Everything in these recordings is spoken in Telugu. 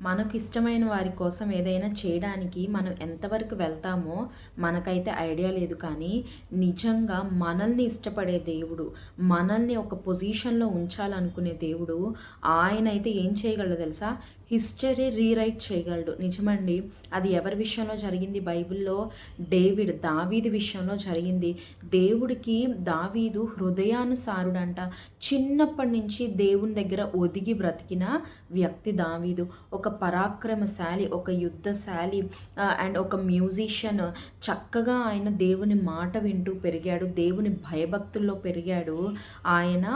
మనకు ఇష్టమైన వారి కోసం ఏదైనా చేయడానికి మనం ఎంతవరకు వెళ్తామో మనకైతే ఐడియా లేదు. కానీ నిజంగా మనల్ని ఇష్టపడే దేవుడు, మనల్ని ఒక పొజిషన్‌లో ఉంచాలనుకునే దేవుడు, ఆయనైతే ఏం చేయగలడో తెలుసా? హిస్టరీ రీరైట్ చేయగలడు. నిజమండి. అది ఎవరి విషయంలో జరిగింది బైబిల్‌లో? దావీదు విషయంలో జరిగింది. దేవుడికి దావీదు హృదయానుసారుడంట. చిన్నప్పటి నుంచి దేవుని దగ్గర ఒదిగి బ్రతికిన వ్యక్తి దావీదు. ఒక పరాక్రమశాలి, ఒక యుద్ధశాలి అండ్ ఒక మ్యూజిషియన్. చక్కగా ఆయన దేవుని మాట వింటూ పెరిగాడు. దేవుని భయభక్తుల్లో పెరిగాడు. ఆయన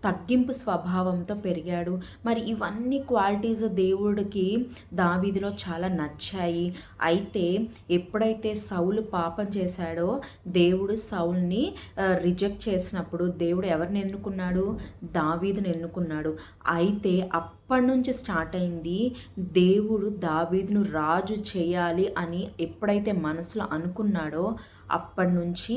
తగ్గింపు స్వభావంతో పెరిగాడు. మరి ఇవన్నీ క్వాలిటీస్ దేవుడికి దావీదులో చాలా నచ్చాయి. అయితే ఎప్పుడైతే సౌలు పాపం చేశాడో దేవుడు సౌల్ని రిజెక్ట్ చేసినప్పుడు దేవుడు ఎవరిని ఎన్నుకున్నాడు? దావీదుని ఎన్నుకున్నాడు. అయితే అప్పటి నుంచి స్టార్ట్ అయింది, దేవుడు దావీదును రాజు చేయాలి అని ఎప్పుడైతే మనసులో అనుకున్నాడో అప్పటి నుంచి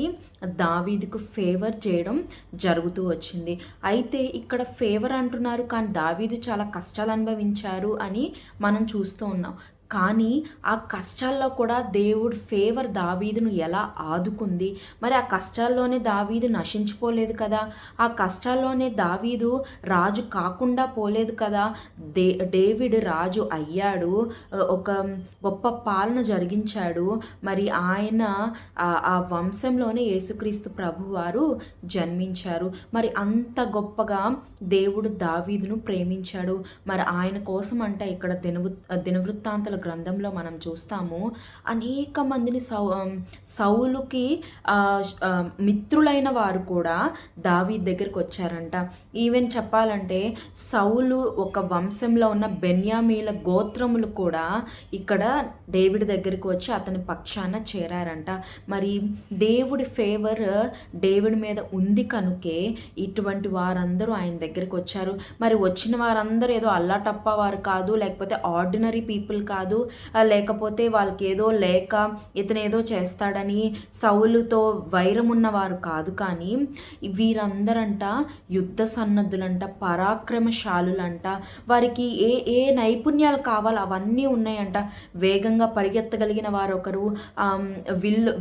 దావీదుకు ఫేవర్ చేయడం జరుగుతూ వచ్చింది. అయితే ఇక్కడ ఫేవర్ అంటున్నారు, కానీ దావీదు చాలా కష్టాలు అనుభవించారు అని మనం చూస్తూ ఉన్నాం. కానీ ఆ కష్టాల్లో కూడా దేవుడు ఫేవర్ దావీదును ఎలా ఆదుకుంది? మరి ఆ కష్టాల్లోనే దావీదు నశించిపోలేదు కదా, ఆ కష్టాల్లోనే దావీదు రాజు కాకుండా పోలేదు కదా. డేవిడ్ రాజు అయ్యాడు, ఒక గొప్ప పాలన జరిగించాడు. మరి ఆయన ఆ వంశంలోనే యేసుక్రీస్తు ప్రభువారు జన్మించారు. మరి అంత గొప్పగా దేవుడు దావీదును ప్రేమించాడు. మరి ఆయన కోసం అంటే ఇక్కడ దినవృత్తాంతాల గ్రంథంలో మనం చూస్తాము, అనేక మందిని సౌలుకి మిత్రులైన వారు కూడా దావీదు దగ్గరికి వచ్చారంట. ఈవెన్ చెప్పాలంటే సౌలు ఒక వంశంలో ఉన్న బెన్యామీల గోత్రములు కూడా ఇక్కడ డేవిడ్ దగ్గరికి వచ్చి అతని పక్షాన చేరారంట. మరి దేవుడి ఫేవర్ డేవిడ్ మీద ఉంది కనుకే ఇటువంటి వారందరూ ఆయన దగ్గరికి వచ్చారు. మరి వచ్చిన వారందరూ ఏదో అల్లాటప్ప వారు కాదు, లేకపోతే ఆర్డినరీ పీపుల్ కాదు, లేకపోతే వాళ్ళకి ఏదో లేక ఇతను ఏదో చేస్తాడని సౌలుతో వైరం ఉన్నవారు కాదు. కానీ వీరందరంట యుద్ధ సన్నద్ధులంట, పరాక్రమశాలులంట. వారికి ఏ ఏ నైపుణ్యాలు కావాలో అవన్నీ ఉన్నాయంట. వేగంగా పరిగెత్తగలిగిన వారు ఒకరు,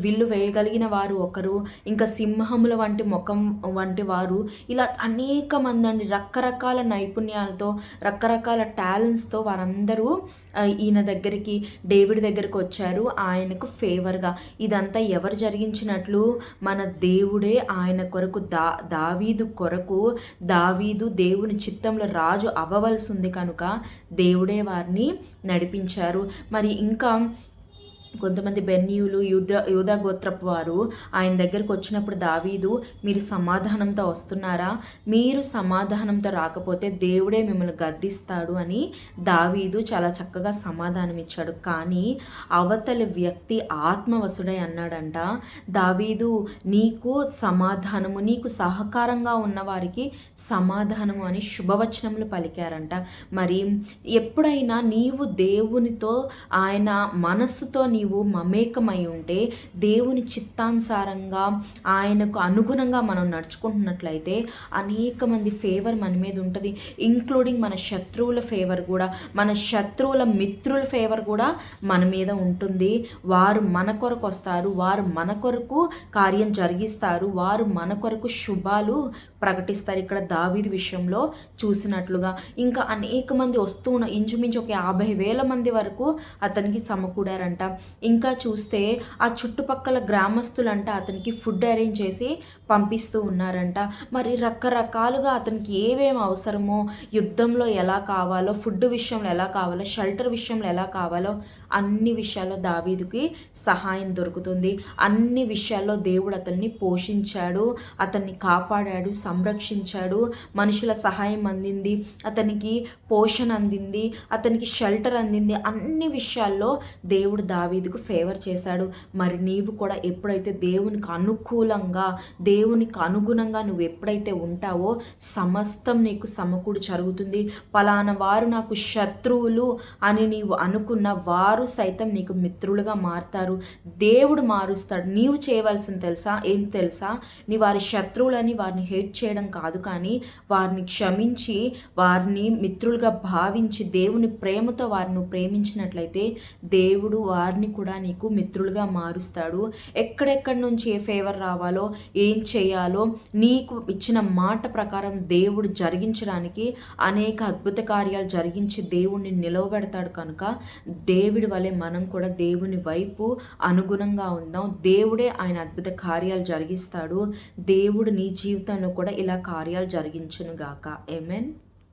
విల్లు వేయగలిగిన వారు ఒకరు, ఇంకా సింహముల వంటి ముఖం వంటి వారు, ఇలా అనేక మంది అండి రకరకాల నైపుణ్యాలతో, రకరకాల టాలెంట్స్తో వారందరూ ఈయన దగ్గరికి, డేవిడ్ దగ్గరికి వచ్చారు ఆయనకు ఫేవర్గా. ఇదంతా ఎవరు జరిగించినట్లు? మన దేవుడే ఆయన కొరకు, దావీదు కొరకు. దావీదు దేవుని చిత్తంలో రాజు అవ్వవలసి ఉంది కనుక దేవుడే వారిని నడిపించారు. మరి ఇంకా కొంతమంది బెన్యీయులు, యూదా గోత్రపు వారు ఆయన దగ్గరకు వచ్చినప్పుడు దావీదు, మీరు సమాధానంతో వస్తున్నారా? మీరు సమాధానంతో రాకపోతే దేవుడే మిమ్మల్ని గద్దిస్తాడు అని దావీదు చాలా చక్కగా సమాధానం ఇచ్చాడు. కానీ అవతలి వ్యక్తి ఆత్మవశుడై అన్నాడంట, దావీదు నీకు సమాధానము, నీకు సహకారంగా ఉన్న వారికి సమాధానము అని శుభవచనములు పలికారంట. మరి ఎప్పుడైనా నీవు దేవునితో, ఆయన మనస్సుతో నీవు మమేకమై ఉంటే, దేవుని చిత్తానుసారంగా ఆయనకు అనుగుణంగా మనం నడుచుకుంటున్నట్లయితే అనేక మంది ఫేవర్ మన మీద ఉంటుంది. ఇంక్లూడింగ్ మన శత్రువుల ఫేవర్ కూడా, మన శత్రువుల మిత్రుల ఫేవర్ కూడా మన మీద ఉంటుంది. వారు మన కొరకు వస్తారు, వారు మన కొరకు కార్యం జరిగిస్తారు, వారు మన కొరకు శుభాలు ప్రకటిస్తారు. ఇక్కడ దావీదు విషయంలో చూసినట్లుగా ఇంకా అనేక మంది వస్తూ ఉన్న, ఇంచుమించు ఒక 50,000 మంది వరకు అతనికి సమకూడారంట. ఇంకా చూస్తే ఆ చుట్టుపక్కల గ్రామస్తులంట అతనికి ఫుడ్ అరేంజ్ చేసి పంపిస్తూ ఉన్నారంట. మరి రకరకాలుగా అతనికి ఏమేమి అవసరమో, యుద్ధంలో ఎలా కావాలో, ఫుడ్ విషయంలో ఎలా కావాలో, షెల్టర్ విషయంలో ఎలా కావాలో అన్ని విషయాల్లో దావీదుకి సహాయం దొరుకుతుంది. అన్ని విషయాల్లో దేవుడు అతన్ని పోషించాడు, అతన్ని కాపాడాడు, సంరక్షించాడు. మనుషుల సహాయం అందింది, అతనికి పోషణ అందింది, అతనికి షెల్టర్ అందింది. అన్ని విషయాల్లో దేవుడు దావీదు దావీదుకు ఫేవర్ చేశాడు. మరి నీవు కూడా ఎప్పుడైతే దేవునికి అనుకూలంగా, దేవునికి అనుగుణంగా నువ్వు ఎప్పుడైతే ఉంటావో సమస్తం నీకు సమకూడి జరుగుతుంది. పలానా వారు నాకు శత్రువులు అని నీవు అనుకున్న వారు సైతం నీకు మిత్రులుగా మారుతారు. దేవుడు మారుస్తాడు. నీవు చేయవలసింది తెలుసా? నీ వారి శత్రువులని వారిని హేట్ చేయడం కాదు, కానీ వారిని క్షమించి వారిని మిత్రులుగా భావించి దేవుని ప్రేమతో వారిని ప్రేమించినట్లయితే దేవుడు వారిని కూడా నీకు మిత్రులుగా మారుస్తాడు. ఎక్కడెక్కడి నుంచి ఏ ఫేవర్ రావాలో, ఏం చేయాలో నీకు ఇచ్చిన మాట ప్రకారం దేవుడు జరిగించడానికి అనేక అద్భుత కార్యాలు జరిగించి దేవుణ్ణి నిలవబెడతాడు. కనుక దేవుడి వలె మనం కూడా దేవుని వైపు అనుగుణంగా ఉందాం. దేవుడే ఆయన అద్భుత కార్యాలు జరిగిస్తాడు. దేవుడు నీ జీవితంలో కూడా ఇలా కార్యాలు జరిగించును గాక. ఆమేన్.